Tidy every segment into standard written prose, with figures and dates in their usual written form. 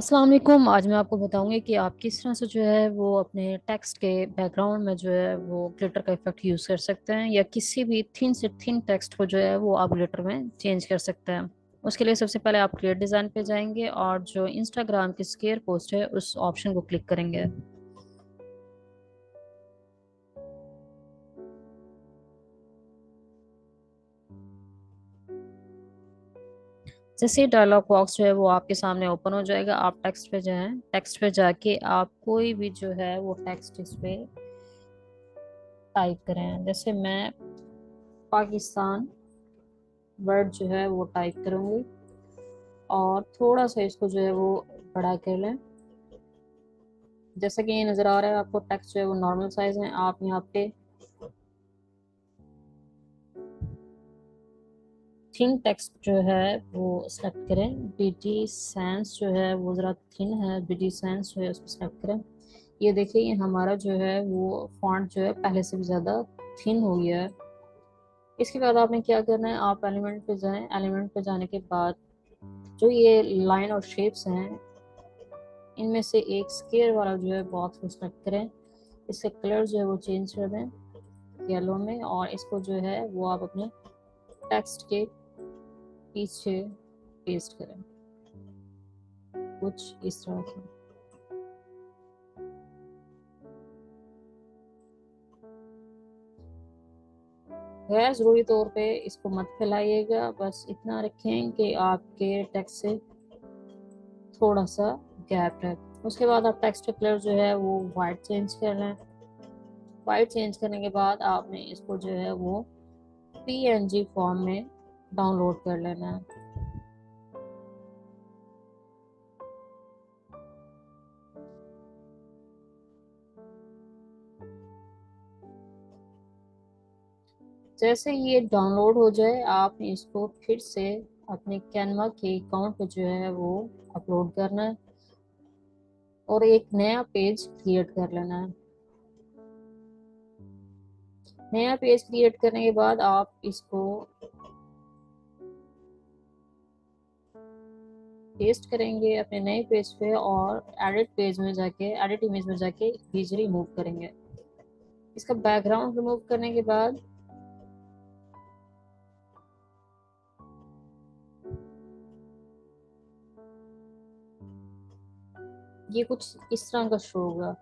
अस्सलाम वालेकुम। आज मैं आपको बताऊंगी कि आप किस तरह से जो है वो अपने टेक्स्ट के बैकग्राउंड में जो है वो ग्लिटर का इफेक्ट यूज़ कर सकते हैं, या किसी भी थिन से थिन टेक्स्ट को जो है वो आप ग्लिटर में चेंज कर सकते हैं। उसके लिए सबसे पहले आप क्रिएट डिज़ाइन पे जाएंगे और जो इंस्टाग्राम की स्केयर पोस्ट है उस ऑप्शन को क्लिक करेंगे। जैसे डायलॉग बॉक्स जो है वो आपके सामने ओपन हो जाएगा, आप टेक्स्ट पे जाएं। टेक्स्ट पे जाके आप कोई भी जो है वो टेक्स्ट इस पे टाइप करें। जैसे मैं पाकिस्तान वर्ड जो है वो टाइप करूंगी और थोड़ा सा इसको जो है वो बड़ा कर लें। जैसा कि ये नज़र आ रहा है आपको, टेक्स्ट जो है वो नॉर्मल साइज है। आप यहाँ पे थिन टेक्स्ट जो है वो सेलेक्ट करें। बीटी सैंस जो है वो ज़रा थिन है, बीटी सैंस जो है उसको सेलेक्ट करें। ये देखिए, ये हमारा जो है वो फॉन्ट जो है पहले से भी ज़्यादा थिन हो गया है। इसके बाद आपने क्या करना है, आप एलिमेंट पे जाएं। एलिमेंट पे जाने के बाद जो ये लाइन और शेप्स हैं, इनमें से एक स्केयर वाला जो है बॉक्स को सेलेक्ट करें। इसका कलर जो है वो चेंज कर दें येलो में, और इसको जो है वो आप अपने टेक्स्ट के पीछे पेस्ट करें कुछ इस तरह से। गैर ज़रूरी तौर पे इसको मत फैलाइएगा, बस इतना रखें कि आपके टेक्स्ट से थोड़ा सा गैप रहे। उसके बाद आप टेक्स्ट का कलर जो है वो वाइट चेंज कर लें। वाइट चेंज करने के बाद आपने इसको जो है वो पीएनजी फॉर्म में डाउनलोड कर लेना है। जैसे ये डाउनलोड हो जाए, आपने इसको फिर से अपने कैनवा के अकाउंट पे जो है वो अपलोड करना है और एक नया पेज क्रिएट कर लेना है। नया पेज क्रिएट करने के बाद आप इसको पेस्ट करेंगे अपने नए पेज पे और एडिट पेज में जाके, एडिट इमेज में जाके इमेज रिमूव करेंगे। इसका बैकग्राउंड रिमूव करने के बाद ये कुछ इस तरह का शो होगा।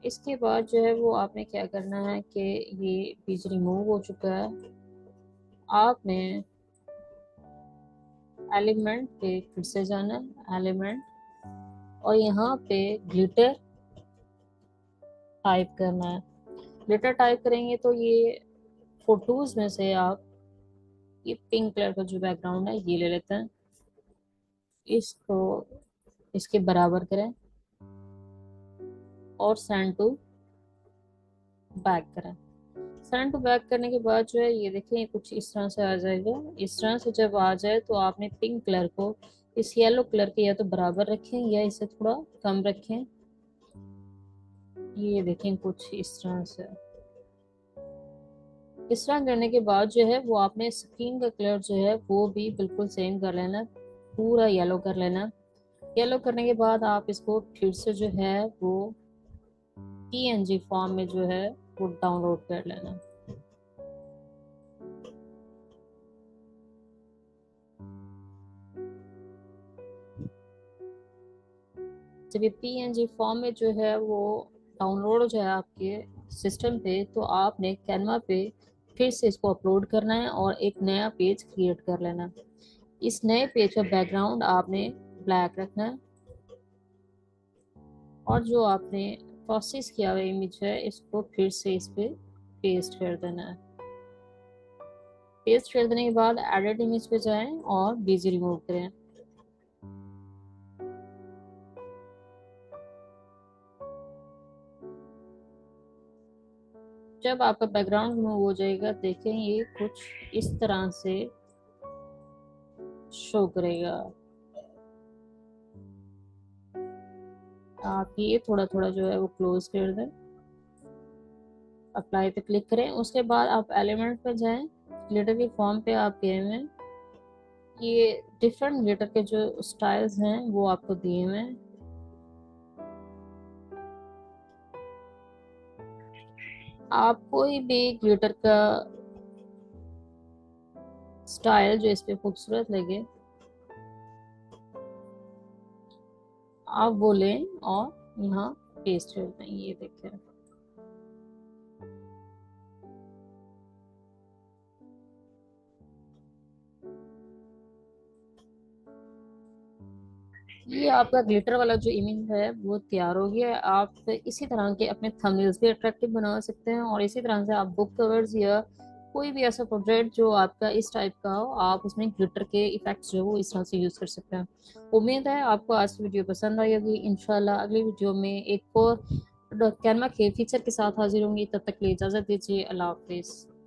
इसके बाद जो है वो आपने क्या करना है कि ये पेज रिमूव हो चुका है। आपने एलिमेंट पे फिर से जाना है, एलिमेंट, और यहाँ पे ग्लिटर टाइप करना है। ग्लिटर टाइप करेंगे तो ये फोटोज में से आप ये पिंक कलर का जो बैकग्राउंड है ये ले लेते हैं। इसको इसके बराबर करें और सेंड टू बैक करें। सेंड टू बैक करने के बाद जो है ये देखिए, ये कुछ इस तरह से आ जाएगा। इस तरह से जब आ जाए तो आपने पिंक कलर को इस येलो कलर के या तो बराबर रखें या इसे थोड़ा कम रखें। ये देखें कुछ इस तरह से। इस तरह करने के बाद जो है वो आपने स्क्रीन का कलर जो है वो भी बिल्कुल सेम कर लेना, पूरा येलो कर लेना। येलो करने के बाद आप इसको फिर से जो है वो पीएनजी फॉर्म में जो है वो डाउनलोड कर लेना। जब ये पीएनजी फॉर्म में जो है वो डाउनलोड हो जाए आपके सिस्टम पे, तो आपने कैनवा पे फिर से इसको अपलोड करना है और एक नया पेज क्रिएट कर लेना। इस नए पेज का बैकग्राउंड आपने ब्लैक रखना है और जो आपने प्रोसेस किया हुआ इमेज है इसको फिर से इस पे पेस्ट कर देना है। पेस्ट कर देने के बाद एडिट इमेज पे जाएं और बीजी रिमूव करें। जब आपका बैकग्राउंड रिमूव हो जाएगा, देखें ये कुछ इस तरह से शो करेगा। आप ये थोड़ा थोड़ा जो है वो क्लोज कर दें, अप्लाई पे क्लिक करें। उसके बाद आप एलिमेंट पे जाएं, ग्लिटर की फॉर्म पे आप गए हैं। ये डिफरेंट ग्लिटर के जो स्टाइल्स हैं वो आपको दिए हुए हैं। आप कोई भी ग्लिटर का स्टाइल जो इस पे खूबसूरत लगे आप वो लें और यहाँ पेस्ट कर दें। ये देखें, ये आपका ग्लिटर वाला जो इमेज है वो तैयार हो गया है। आप इसी तरह के अपने थंबनेल्स भी अट्रैक्टिव बना सकते हैं और इसी तरह से आप बुक कवर्स या कोई भी ऐसा प्रोजेक्ट जो आपका इस टाइप का हो आप उसमें ग्लिटर के इफेक्ट्स जो है वो इस तरह से यूज कर सकते हैं। उम्मीद है आपको आज की वीडियो पसंद आई होगी। इंशाल्लाह अगली वीडियो में एक और कैनवा के फीचर के साथ हाजिर होंगी। तब तक के लिए इजाजत दीजिए। अल्लाह हाफिज।